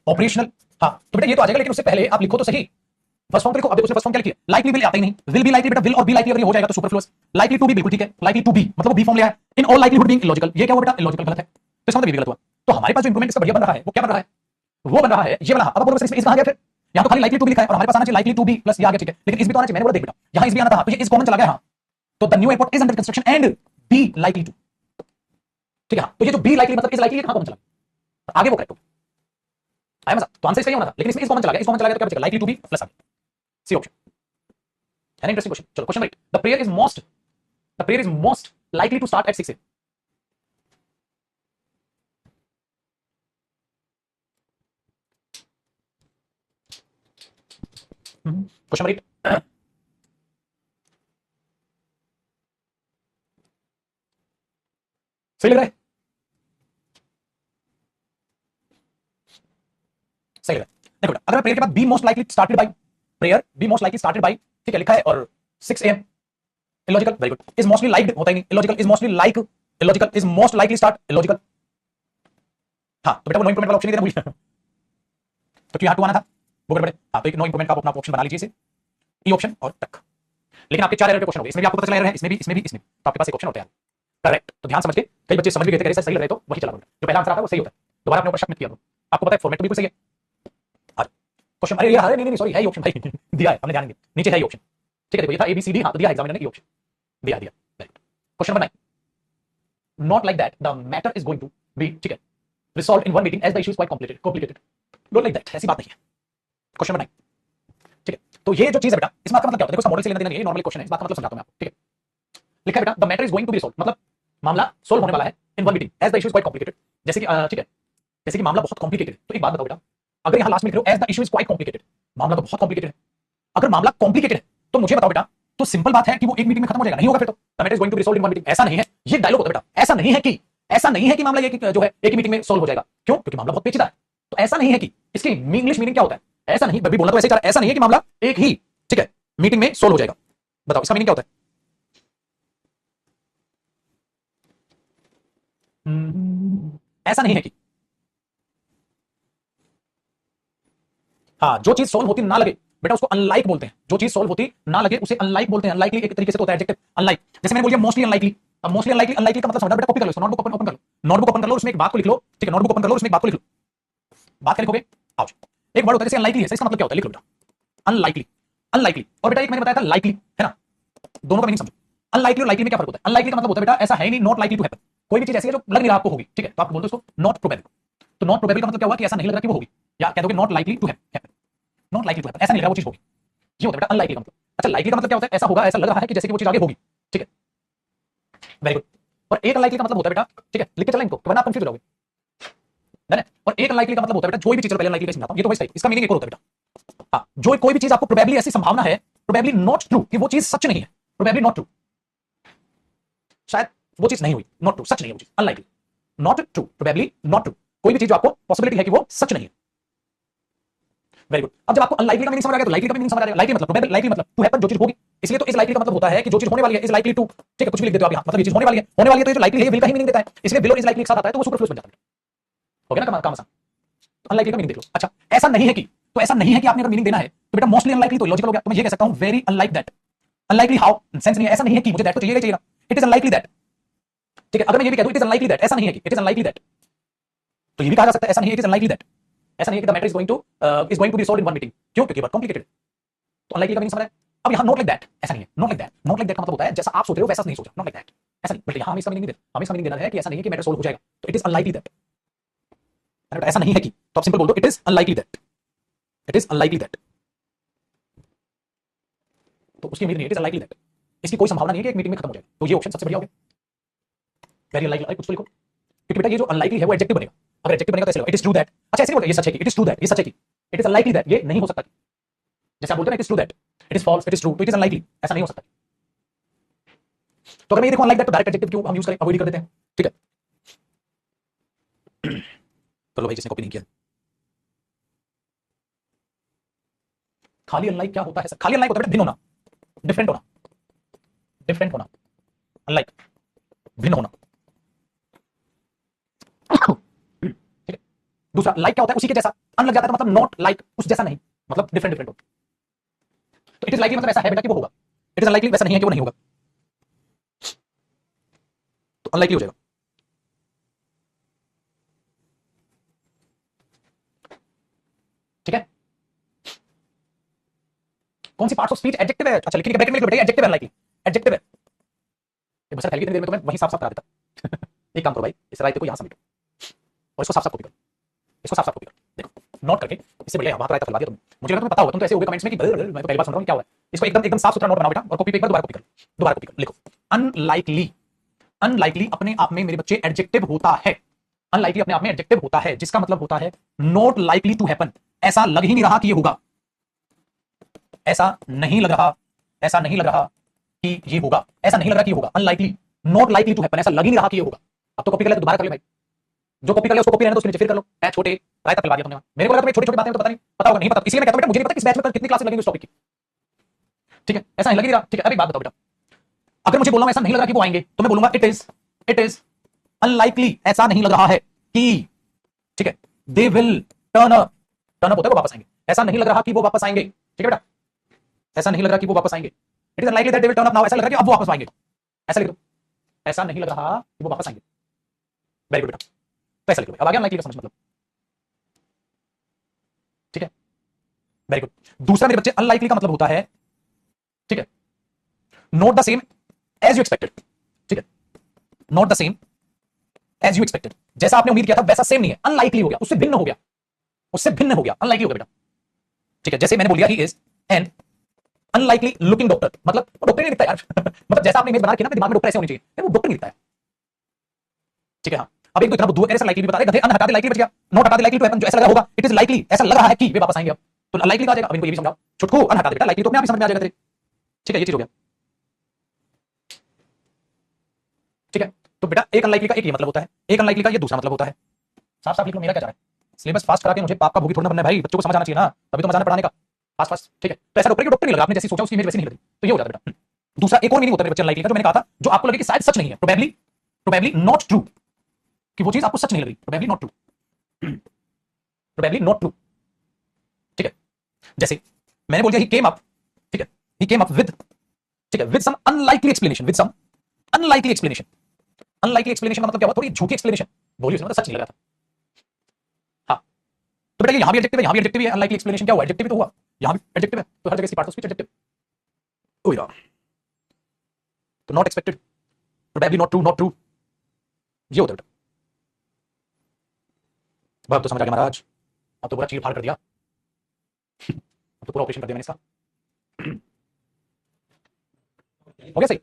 Speaker 1: ऑपरेशनल हाँ तो बेटा ये तो आ जाएगा, लेकिन उससे पहले आप लिखो तो सही फर्स्ट फॉर्म को। लिखो अब देखो उसने फर्स्ट फॉर्म क्या लिखी है, लाइकली विल आता ही नहीं, विल बी लाइकली बेटा, विल और बी लाइकली अगर ये हो जाएगा तो सुपरफ्लुअस, लाइकली टू बी बिल्कुल ठीक है, लाइकली टू बी मतलब वो बी फॉर्म लिया है, in all likelihood being illogical, ये क्या हुआ बेटा इलॉजिकल गलत है, तो इसका मतलब ये भी गलत हुआ। तो हमारे पास जो इंप्रूवमेंट इसका बढ़िया बन रहा है वो क्या बन रहा है, वो बन रहा है ये वाला। अब बोलो इसमें इस कहां गया फिर, यहां तो खाली लाइकली टू बी लिखा है और हमारे पास आना चाहिए लाइकली टू बी प्लस ये आ गया ठीक है, लेकिन इस भी तो आना चाहिए, मैंने बोला देख बेटा यहां इस भी आना था तो ये इस कॉमन चला गया हाँ, तो the new airport is under construction and be likely to, ठीक है हाँ, तो ये जो बी लाइकली मतलब इज लाइकली कहां कॉमन चला, आगे वो करेक्ट हो आया मजा, तो आंसर सही होना था, लेकिन इसमें इस कॉमन चला गया, इस कॉमन चला गया तो क्या बचेगा लाइकली टू बी प्लस आ गया, सी ऑप्शन है ना। इंटरेस्टिंग क्वेश्चन, चलो question right, the prayer is most likely to start at 6 AM। Question right, सही लग रहा है, सही लग रहा है। देखो बेटा अगर प्रेयर के बाद be most likely started by, prayer be most likely started by ठीक है लिखा है और 6 AM illogical, very good, is mostly liked होता ही नहीं, illogical, is mostly like illogical, is most likely start illogical, हाँ तो बेटा वो नो इंप्रूवमेंट वाला ऑप्शन नहीं देना भूलिए तो क्यों यहाँ टू आना था वो गड़बड़े, हाँ तो एक नो इंप्रूवमेंट का आप अपना ऑप्शन बना लीजिए इसे, ई ऑप्शन और तक, लेकिन आपके 4 एरर के क्वेश्चन हो गए, इसमें भी आपको पता चला एरर है, इसमें भी इसमें भी इसमें, तो आपके पास एक ऑप्शन होता है करेक्ट, तो ध्यान समझ के, कई बच्चे समझ भी गए थे सही लग रहे तो वही चला, जो पहला आंसर आता है वो सही होता है, दोबारा अपने ऊपर शक मत किया करो, आपको पता है फॉर्मेट तो बिल्कुल सही है। क्वेश्चन अरे यार नहीं सॉरी है ऑप्शन भाई दिया है हमने, ध्यान दिया नीचे है ऑप्शन, ठीक है देखो ये था ABCD हाँ तो दिया एग्जामिनर ने ऑप्शन दिया दिया, question number 9, not like that the matter is going to be ठीक है resolve in one meeting as the issue is quite complicated, not like that, ऐसी बात नहीं है। क्वेश्चन नंबर 9 ठीक है, तो ये जो चीज है बेटा इसका मतलब क्या होता है, देखो इसका मॉडल से लेना देना नहीं है, नॉर्मल क्वेश्चन है, इस बात का मतलब समझाता हूं मैं आपको, ठीक है लिखा है बेटा the matter is going to be resolve, मतलब मामला सोल्व होने वाला है in one meeting as the issue is quite complicated, जैसे कि ठीक है जैसे कि मामला बहुत कॉम्प्लिकेटेड है, तो एक बात बताओ बेटा अगर यहां लास्ट में लिख रहे हो as the issue is quite complicated, मामला तो बहुत कॉम्प्लिकेटेड है, अगर मामला कॉम्प्लिकेटेड है तो मुझे बताओ बेटा तो सिंपल बात है कि वो एक मीटिंग में खत्म हो जाएगा, नहीं होगा फिर तो the matter is going to be resolved in one meeting, ऐसा नहीं है, ये डायलॉग होता है बेटा, ऐसा नहीं है कि मामला ये जो है एक ही मीटिंग में सॉल्व हो जाएगा, क्यों क्योंकि मामला बहुत पेचीदा है, तो ऐसा नहीं है कि इसकी इंग्लिश मीनिंग क्या होता है, ऐसा नहीं भी बोलना तो ऐसे ही, ऐसा नहीं है कि मामला एक ही ठीक है मीटिंग में सॉल्व हो जाएगा, बताओ इसका मीनिंग क्या होता है, ऐसा नहीं है कि हाँ जो चीज सॉल्व होती ना लगे बेटा उसको अनलाइक बोलते हैं, जो चीज सॉल्व होती ना लगे उसे अनलाइक बोलते हैं, अनलाइकली एक तरीके से तो होता है एडजेक्टिव अनलाइक, जैसे मैंने बोल दिया मोस्टली अनलाइकली, अब मोस्टली अनलाइकली, अनलाइकली का मतलब समझना बेटा, कॉपी कर लो इसको, नोटबुक ओपन कर लो, नोटबुक ओपन कर लो उसमें एक बात को लिख लो, ठीक है नोटबुक ओपन कर लो उसमें एक बात को लिख लो, बात क्या लिखोगे आओ, एक वर्ड होता है जैसे अनलाइकली है, इसका मतलब क्या होता है लिख लो बेटा अनलाइकली, अनलाइकली और बेटा एक मैंने बताया था लाइकली है ना, दोनों का मीनिंग समझो, अनलाइकली और लाइकली में क्या फर्क होता है, अनलाइकली का मतलब होता है बेटा ऐसा है ही नहीं, नॉट लाइकली टू हैपन, कोई भी चीज ऐसी है जो लग नहीं रहा आपको होगी, ठीक है तो आप बोलते हो उसको नॉट प्रोबेबल, तो नॉट प्रोबेबल का मतलब क्या हुआ कि ऐसा नहीं लग रहा कि वो होगी, या कह दोगे not likely to happen, not likely to happen, ऐसा नहीं लग रहा वो चीज होगी, ये होता है बेटा अनलाइकली का मतलब। अच्छा लाइकली का मतलब क्या होता है, ऐसा होगा, ऐसा लग रहा है कि जैसे कि वो चीज आगे होगी, ठीक है वेरी गुड, और एक अनलाइकली का मतलब होता है बेटा ठीक है लिख के चला इनको वरना आप कंफ्यूज हो जाओगे ना, और एक अनलाइकली का मतलब होता है बेटा कोई भी चीज, पहले अनलाइकली का समझाता हूं, ये तो वही इसका मीनिंग एक और होता है बेटा, हां जो कोई भी चीज आपको प्रोबेबली ऐसी संभावना है, प्रोबेबली नॉट ट्रू कि वो चीज सच नहीं है, प्रोबेबली नॉट ट्रू, शायद वो चीज नहीं हुई, नॉट ट्रू सच नहीं है वो चीज, unlikely not true, probably not true, कोई भी चीज जो आपको पॉसिबिलिटी है कि वो सच नहीं है, वेरी गुड। अब जब आपको अनलाइकली का मीनिंग समझ आ गया तो लाइकली का मीनिंग समझ आ जाएगा, लाइकली मतलब प्रोबेबल, लाइकली मतलब टू हैपन जो चीज होगी, इसलिए तो इस लाइकली का मतलब होता है कि जो चीज होने वाली है, इज लाइकली टू, ठीक है कुछ भी लिख देते हो आप यहां, मतलब ये चीज होने वाली है, तो ये जो लाइकली है विल का ही मीनिंग देता है, इसलिए विल और इज लाइकली एक साथ आता है तो वो सुपरफ्लुअस बन जाता है, हो गया ना काम आसान, तो अनलाइकली का मीनिंग देख लो। अच्छा ऐसा नहीं है कि, तो ऐसा नहीं है कि आपने अगर मीनिंग देना है तो बेटा मोस्टली अनलाइकली तो लॉजिकल हो गया, तो मैं ये कह सकता हूं very unlike that, unlikely how sense नहीं है, ऐसा नहीं है कि मुझे दैट तो चाहिए, इट इज अनलाइकली दैट, ठीक है अगर मैं ये भी कह दूं इट इज अनलाइकली दैट, ऐसा नहीं है कि इट इज अनलाइकली दैट, तो ये भी कहा जा सकता है ऐसा नहीं है इट इज अनलाइकली दैट, ऐसा नहीं है कि the matter is going to be solved in one meeting, क्यों क्योंकि बहुत कॉम्प्लिकेटेड, तो अनलाइकली का मीनिंग समझ रहे हैं। अब यहां नॉट लाइक दैट ऐसा नहीं है, not like that, not like that का मतलब होता है जैसा आप सोच रहे हो वैसा नहीं सोचा, नॉट लाइक दैट ऐसा नहीं, बट यहां हमें इसका मीनिंग नहीं देना, हमें इसका मीनिंग देना है कि ऐसा नहीं है कि मैटर सोल्व हो जाएगा, तो इट इज अनलाइकली दैट, ऐसा नहीं है कि, तो आप सिंपल बोल दो it is unlikely that, it is unlikely that, तो उसकी उम्मीद नहीं है, इट इज अनलाइकली दैट, इसकी कोई संभावना नहीं है कि एक मीटिंग में खत्म हो जाए, तो ये ऑप्शन सबसे बढ़िया हो गया, वेरी अनलाइकली, कुछ तो लिखो क्योंकि बेटा ये जो अनलाइकली है वो एडजेक्टिव बनेगा, अगर एडजेक्टिव बनेगा तो ऐसे इट इज ट्रू दैट, अच्छा ऐसे नहीं बोलते ये सच है कि इट इज ट्रू दैट, ये सच है कि इट इज अनलाइकली दैट, ये नहीं हो सकता, जैसे आप बोलते हैं it is true that, it is false, it is true, तो इट इज अनलाइकली, ऐसा नहीं हो सकता, तो अगर मैं ये देखो अनलाइक दैट तो डायरेक्ट एडजेक्टिव क्यों हम यूज करें, अवॉइड कर देते हैं, ठीक है तो लो भाई जिसने कॉपी नहीं किया, खाली अनलाइक क्या होता है सर, खाली अनलाइक होता है भिन्न होना, डिफरेंट होना, डिफरेंट होना, अनलाइक, भिन्न होना। ठीक है। दूसरा लाइक क्या होता है, उसी के जैसा। अन लग जाता है तो मतलब नॉट लाइक, उस जैसा नहीं, मतलब डिफरेंट डिफरेंट हो। तो इट इज लाइकली मतलब ऐसा है बेटा कि वो होगा, इट इज अनलाइकली वैसा नहीं है कि वो नहीं होगा, तो अनलाइकली हो जाएगा। ठीक है। कौन सी पार्ट्स ऑफ स्पीच एडजेक्टिव है? अच्छा लिखने के ब्रैकेट में लिख दो बेटा, एडजेक्टिव है अनलाइकली, एडजेक्टिव है। ये बस हल्की देर में तो मैं वहीं साफ साफ करा देता। एक काम करो भाई, इस रायते को यहां समेटो और इसको साफ साफ कॉपी करो, इसको साफ साफ कॉपी करो, देखो नोट करके, इससे बढ़िया वहां पर रायता फैला दिया तुम। मुझे लगा तुम्हें पता होगा, तुम तो ऐसे हो गए कमेंट्स में कि मैं तो पहली बार सुन रहा हूं क्या हो रहा है। इसको एकदम एकदम साफ सुथरा नोट बनाओ बेटा, और कॉपी पे एक बार दोबारा कॉपी करो, दोबारा कॉपी करो, लिखो अनलाइकली। अनलाइकली अपने आप में मेरे बच्चे एडजेक्टिव होता है, अनलाइकली अपने आप में एडजेक्टिव होता है, जिसका मतलब होता है नॉट लाइकली टू हैपन, ऐसा लग ही नहीं रहा कि ये होगा, ऐसा नहीं लग रहा, ऐसा नहीं लग रहा कि ये होगा, ऐसा नहीं लग रहा कि ये होगा, unlikely, not likely to happen, ऐसा लग ही नहीं रहा कि ये होगा। अब तो कॉपी कर ले तो दोबारा कर ले भाई, जो कॉपी कर ले उसको कॉपी रहने दो, उसके नीचे फिर कर लो। मैं छोटे रायता फैला दिया तुमने, मेरे को लगा तुम्हें छोटी छोटी बातें तो पता नहीं, पता होगा नहीं पता, इसलिए मैं कहता हूं बेटा, मुझे नहीं पता किस बैच में कितनी क्लासेस लगेंगी उस टॉपिक की। ठीक है, ऐसा नहीं लग ही रहा। ठीक है, अब एक बात बताओ बेटा, अगर मुझे बोलना ऐसा नहीं लग रहा कि वो आएंगे, तो मैं बोलूंगा इट इज अनलाइकली, ऐसा नहीं लग रहा है कि, ठीक है, they will turn up, turn up होता है वो वापस आएंगे, ऐसा नहीं लग रहा कि वो वापस आएंगे। ठीक है बेटा, ऐसा नहीं लग रहा कि वो वापस आएंगे, it is unlikely that they will turn up now, ऐसा लग रहा है कि अब वो वापस आएंगे, ऐसा लिख दो, ऐसा नहीं लग रहा कि वो वापस आएंगे। वेरी गुड बेटा, तो ऐसा लिख दो, अब आ गया अनलाइकली का समझ मतलब। ठीक है, वेरी गुड। दूसरा मेरे बच्चे अनलाइकली का मतलब होता है, ठीक है, not the same as you expected. ठीक है, not the same as you expected, जैसा आपने उम्मीद किया था वैसा सेम नहीं है, अनलाइकली हो गया, उससे भिन्न हो गया, उससे भिन्न हो गया, अनलाइकली हो गया बेटा। ठीक है, जैसे मैंने बोल दिया he is an unlikely looking doctor, मतलब वो डॉक्टर नहीं दिखता यार। मतलब जैसा आपने इमेज बना रखी है ना, दिमाग में डॉक्टर ऐसे होनी चाहिए, वो डॉक्टर नहीं दिखता है। ठीक है, हाँ, अब एक दो इतना बुद्धू ऐसे लाइकली भी बता रहे, गधे अन हटा दे लाइकली बच गया, नॉट हटा दे लाइकली टू हैपन, जो ऐसा लगा होगा, इट इज लाइकली, ऐसा लग रहा है कि वे वापस आएंगे, अब तो अनलाइकली आ जाएगा। अब इनको ये भी समझाओ, छुटकू अन हटा दे बेटा, लाइकली तो अपने आप ही समझ में आ जाएगा तेरे। ठीक है, ये चीज हो गया। ठीक है, तो बेटा एक अनलाइकली का एक ये मतलब होता है, एक अनलाइकली का ये दूसरा मतलब होता है। साफ साफ लिख लो, मेरा क्या जा रहा है, सिलेबस फास्ट करा के मुझे पाप का भोगी थोड़ा बनना है भाई, बच्चों को समझ आना चाहिए ना, तभी तो मजा आना पढ़ाने का, फास्ट फास्ट। ठीक है, तो ऐसा डॉक्टर की डॉक्टर नहीं लगा, आपने जैसी सोचा उसकी इमेज वैसी नहीं लगी, तो ये हो जाता है बेटा। दूसरा एक और मीनिंग होता है बच्चे अनलाइकली का, जो मैंने कहा था, जो आपको लगे कि शायद सच नहीं है, प्रोबेबली, प्रोबेबली नॉट ट्रू, कि वो चीज आपको सच नहीं लग रही, probably not true, probably not true. ठीक है, जैसे मैंने बोल दिया ही केम अप, ठीक है, ही केम अप विद, ठीक है, with some unlikely explanation, with some unlikely explanation. Unlikely explanation का मतलब क्या हुआ, थोड़ी झूठी एक्सप्लेनेशन बोली उसने, मतलब सच नहीं लगा था। हाँ, तो बेटा ये यहां भी एडजेक्टिव है, यहां भी एडजेक्टिव है, अनलाइकली एक्सप्लेनेशन क्या हुआ, एडजेक्टिव तो हुआ, यहां भी एडजेक्टिव है, तो हर जगह इसकी पार्ट ऑफ स्पीच एडजेक्टिव। ओ यार, तो not expected, probably not true, not true, ये होता है बेटा। अब तो समझ आ गया महाराज, अब तो पूरा चीर फाड़ कर दिया, अब तो पूरा ऑपरेशन कर दिया मैंने इसका। हो गया सही।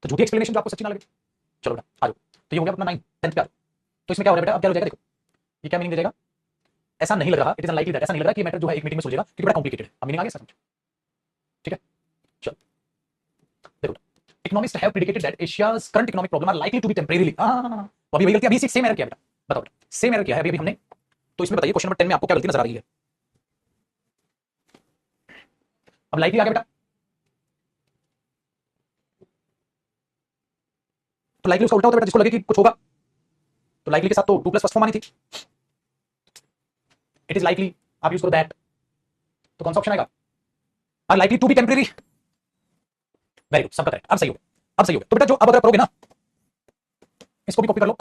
Speaker 1: तो झूठी एक्सप्लेनेशन जो आपको सच्ची ना लगे, चलो बेटा आ जाओ, तो ये हो गया अपना 9 10th पे आ जाओ। तो इसमें क्या हो रहा है बेटा, अब क्या हो जाएगा, देखो ये क्या मीनिंग दे जाएगा, ऐसा नहीं लग रहा, इट इज अनलाइकली दैट, ऐसा नहीं लग रहा कि मैटर जो है एक मीटिंग में सुलझेगा, क्योंकि बड़ा कॉम्प्लिकेटेड है। अब मीनिंग आ गया समझ। ठीक है, चलो देखो, economist have predicated that Asia's current economic problem are likely to be temporarily. अभी वही गलती, अभी सेम एरर किया बेटा, बताओ बेटा सेम एरर किया है अभी हमने। तो इसमें बताइए क्वेश्चन नंबर 10 में आपको क्या गलती नजर आ रही है। अब लाइकली आ गया बेटा, तो लाइकली उसका उल्टा होता है बेटा, जिसको लगे कि कुछ होगा, तो लाइकली के साथ तो 2 प्लस फर्स्ट फॉर्म आनी थी, इट इज लाइकली, आप यूज करो दैट, तो कौन सा ऑप्शन आएगा, are likely to be temporary. Very good, सबका करेक्ट, अब सही हो गया, अब सही हो गया। तो बेटा जो अब अगर करोगे ना, इसको भी कॉपी कर लो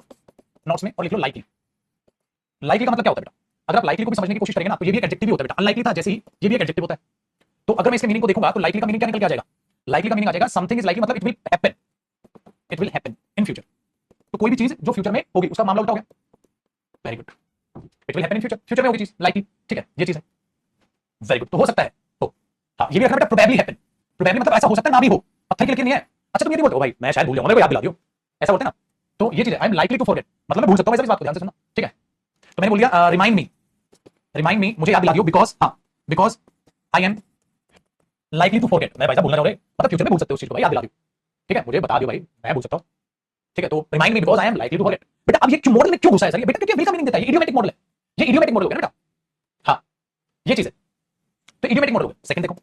Speaker 1: नोट्स में और लिख लो लाइकली। लाइकली का मतलब क्या होता है बेटा, अगर आप लाइकली को भी समझने की कोशिश करेंगे ना, तो ये भी एक एडजेक्टिव ही होता है बेटा, अनलाइकली था जैसे ही ये भी एक एडजेक्टिव होता है। तो अगर मैं इसके मीनिंग को देखूंगा, तो लाइकली का मीनिंग क्या निकल के आ जाएगा, लाइकली का मीनिंग आ जाएगा समथिंग इज लाइकली, मतलब it will happen, it will happen in future. तो कोई भी चीज जो फ्यूचर में होगी उसका मामला उल्टा हो गया। Very good, it will happen in future, future में होगी चीज लाइकली। ठीक है, ये चीज है, वेरी गुड, तो हो सकता है हो। हाँ, ये भी रखना बेटा, प्रोबेबली हैपन, प्रोबेबली मतलब ऐसा हो सकता है ना भी हो, पत्थर के लिए नहीं है। अच्छा तुम ये नहीं बोलते हो भाई मैं शायद भूल जाऊंगा, मेरे को याद दिला दियो, ऐसा बोलते हैं ना, तो ये चीज है, I am likely to forget, मतलब मैं भूल सकता हूं, इस बात को ध्यान से सुनना। ठीक है, तो मैंने बोल दिया रिमाइंड मी, रिमाइंड मी मुझे याद दिला दियो, बिकॉज, हाँ, because I am likely to forget, मैं भाई साहब भूलना रहा हूं, मतलब फ्यूचर में भूल सकते हो उस चीज को भाई, याद दिला दियो, ठीक है, मुझे बता दियो भाई, मैं भूल सकता हूं, ठीक है, तो remind me because I am likely to forget. बेटा अब ये मॉडल में क्यों घुसा है सर ये बेटा, क्योंकि विल का मीनिंग देता है, ये इडियोमेटिक मॉडल है, ये इडियोमेटिक मॉडल हो गया ना बेटा, हाँ ये चीज है, तो इडियोमेटिक मॉडल हो गया। सेकंड देखो,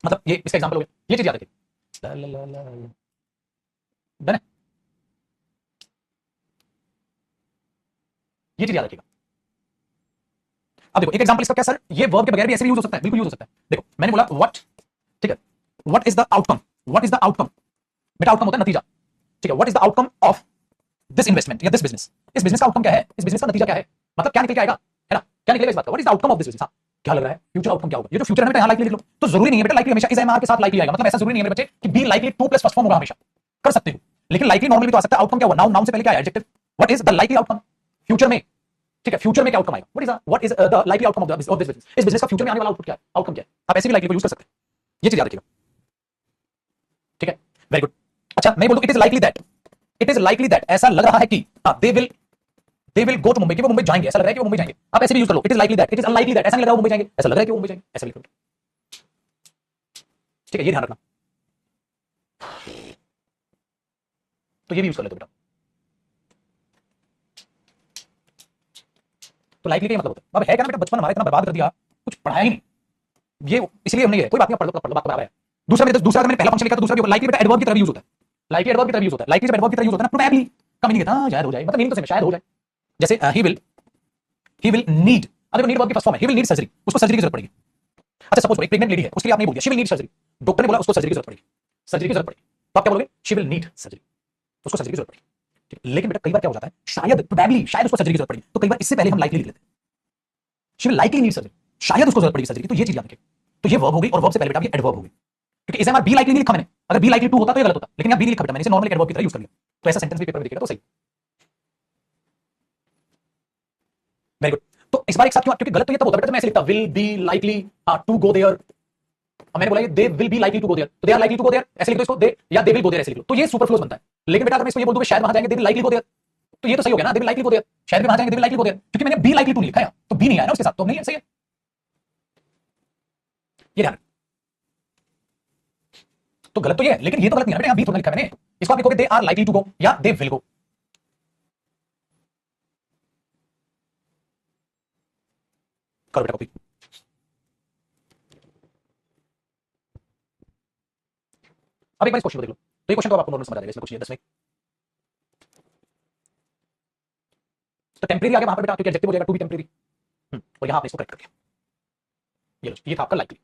Speaker 1: मतलब ये इसका एग्जांपल हो गया, ये चीज याद रखिए, डन है, ये चीज याद रखिएगा। अब देखो एक एग्जांपल इसका क्या सर, ये वर्ब के बगैर भी ऐसे भी यूज हो सकता है, बिल्कुल यूज हो सकता है। देखो मैंने बोला व्हाट, ठीक है, what is the outcome, what is the outcome, बेटा आउटकम होता है नतीजा, ठीक है, what is the outcome of this investment या दिस बिजनेस, इस बिजनेस का आउटकम क्या है, इस बिजनेस का नतीजा क्या है, मतलब क्या निकल के आएगा, है ना, क्या निकलेगा इस बात का, what is the outcome of this business, क्या लग रहा है फ्यूचर आउटकम क्या होगा, ये जो फ्यूचर है बेटा यहाँ लाइकली लिख लो, तो जरूरी नहीं है बेटा लाइकली हमेशा इस एमआर के साथ लाइकली आएगा, मतलब ऐसा जरूरी नहीं है मेरे बच्चे कि be likely 2 plus first form होगा हमेशा, कर सकते हो, लेकिन लाइकली नॉर्मली तो आ सकता है, आउटकम क्या होगा, नाउन, नाउन से पहले क्या है adjective, what is the likely outcome future में, ठीक है, फ्यूचर में क्या आउटकम आएगा, what is the likely outcome of this business, इस बिजनेस का फ्यूचर में आने वाला आउटपुट क्या है, आउटकम क्या है, आप ऐसे भी लाइकली को यूज कर सकते हैं, ये चीज याद रखिएगा, ठीक है, वेरी गुड। अच्छा मैं बोलूं इट इज लाइकली दैट ऐसा लग रहा है कि they will go to Mumbai, कि वो मुंबई जाएंगे, ऐसा लग रहा है कि वो मुंबई जाएंगे, आप ऐसे भी यूज कर लो, it is likely that, it is unlikely that, ऐसा नहीं लग रहा वो मुंबई जाएंगे, ऐसा लग रहा है कि वो मुंबई जाएंगे, ऐसा लिख लो, ठीक है, ये ध्यान रखना, तो ये भी यूज कर लेते बेटा, तो लाइकली का मतलब होता है, अब है क्या ना बेटा, बचपन हमारा इतना बर्बाद कर दिया, कुछ पढ़ाया ही नहीं, ये इसलिए हम नहीं है, कोई बात नहीं, पढ़ लो बात है। दूसरा मैंने पहला फंक्शन लिखा था, दूसरा लाइकली बेटा एडवर्ब की तरह यूज होता है, लाइकली एडवर्ब की तरह यूज होता है, लाइकली जब एडवर्ब की तरह यूज होता है ना, प्रोबेबली का मीनिंग है, शायद हो जाए, मतलब मीनिंग तो सेम है, शायद हो जाए, जैसे ही विल नीड, अगर नीड वर्ब की फर्स्ट फॉर्म है, ही विल नीड सर्जरी, उसको सर्जरी की जरूरत पड़ेगी। अच्छा सपोज एक प्रेग्नेंट लेडी है, उसके लिए आपने बोल दिया she will need surgery, doctor ने बोला उसको सर्जरी की जरूरत पड़ेगी, सर्जरी की जरूरत पड़ेगी, तो आप क्या बोलोगे, शी विल नीड सर्जरी, उसको सर्जरी की जरूरत पड़ेगी, ठीक है, लेकिन बेटा कई बार क्या हो जाता है, शायद प्रोबेबली शायद उसको सर्जरी की जरूरत पड़ेगी, तो कई बार इससे पहले हम लाइकली लिख लेते हैं, she will likely need surgery, शायद उसको जरूरत पड़ेगी सर्जरी की, तो ये चीज याद रखिए, तो ये वर्ब हो गई, और वर्ब से पहले बेटा ये एडवर्ब हो गई, क्योंकि इसे हमारा बी लाइकली नहीं लिखा मैंने, अगर बी लाइकली 2 होता तो ये गलत होता, लेकिन यहाँ बी नहीं लिखा बेटा मैंने, इसे नॉर्मल एडवर्ब की तरह यूज कर लिया, तो ऐसा सेंटेंस भी पेपर में दिखेगा तो सही, वेरी गुड। तो इस बार एक साथ क्यों, क्योंकि गलत तो ये तब होता बेटा जब मैं ऐसे लिखता will be likely to go there, मैंने बोला they will be likely to go there, तो they are likely to go there ऐसे लिख दो इसको, दे या दे विल गो देयर ऐसे लिख लो, तो ये सुपरफ्लूअस बनता है, लेकिन बेटा अगर मैं इसको ये बोल दूं शायद वहां जाएंगे they will likely go there, तो ये तो सही हो गया ना, they will likely go there, शायद भी वहां जाएंगे they will likely go there, क्योंकि मैंने बी लाइकली टू लिखा है, तो बी नहीं आया ना उसके साथ, तो नहीं है, सही है, ये ध्यान, तो गलत तो ये है, लेकिन ये तो गलत नहीं है बेटा, यहाँ बी थोड़ा लिखा है मैंने, इसको आप लिखोगे they are likely to go या दे विल गो, करो बेटा कॉपी। अब एक बार इस क्वेश्चन को देख लो, तो ये क्वेश्चन तो आपको नॉर्मल समझ आ जाएगा, इसमें कुछ नहीं है, 10 में तो टेम्परेरी आ गया वहां पर बेटा, क्योंकि एडजेक्टिव हो जाएगा टू बी टेम्परेरी, और यहां आपने इसको करेक्ट कर दिया, ये था आपका लाइकली,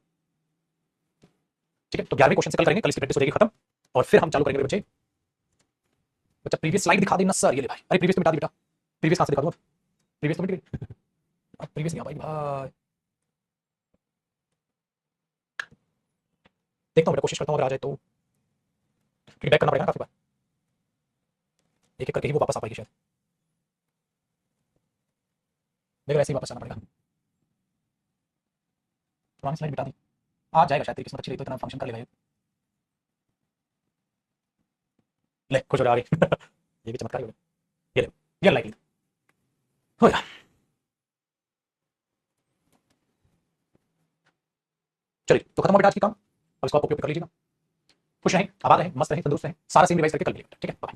Speaker 1: ठीक है, तो 11वें क्वेश्चन से कल करेंगे, कल इसकी प्रैक्टिस हो जाएगी खत्म, और फिर हम चालू करेंगे बच्चे, बच्चा प्रीवियस स्लाइड दिखा देना सर, ये ले भाई, अरे प्रीवियस तो मिटा दी बेटा, प्रीवियस कहां से दिखा दूं, प्रीवियस तो मिट गई, अब प्रीवियस नहीं आ पाएगी भाई, देखता हूं बेटा, कोशिश करता हूं अगर आ जाए तो, क्योंकि बैक करना पड़ेगा काफी बार, एक एक करके ही वो वापस आ पाएगी शायद, देखो ऐसे ही वापस आना पड़ेगा, पुरानी स्लाइड मिटा दी, आ जाएगा शायद, तेरी किस्मत अच्छी रही तो इतना फंक्शन कर लेगा ये, ले खुश हो जा, आ गई ये भी चमत्कार ही हो गया, ये ले, ये लाइकली हो गया, चलिए तो खत्म हो बेटा आज की काम, अब इसको आप उपयोग कर लीजिएगा, खुश रहें, आबाद रहें, मस्त रहें, तंदुरुस्त रहें, सारा सीन रिवाइज करके कल मिलेगा, ठीक है, बाय।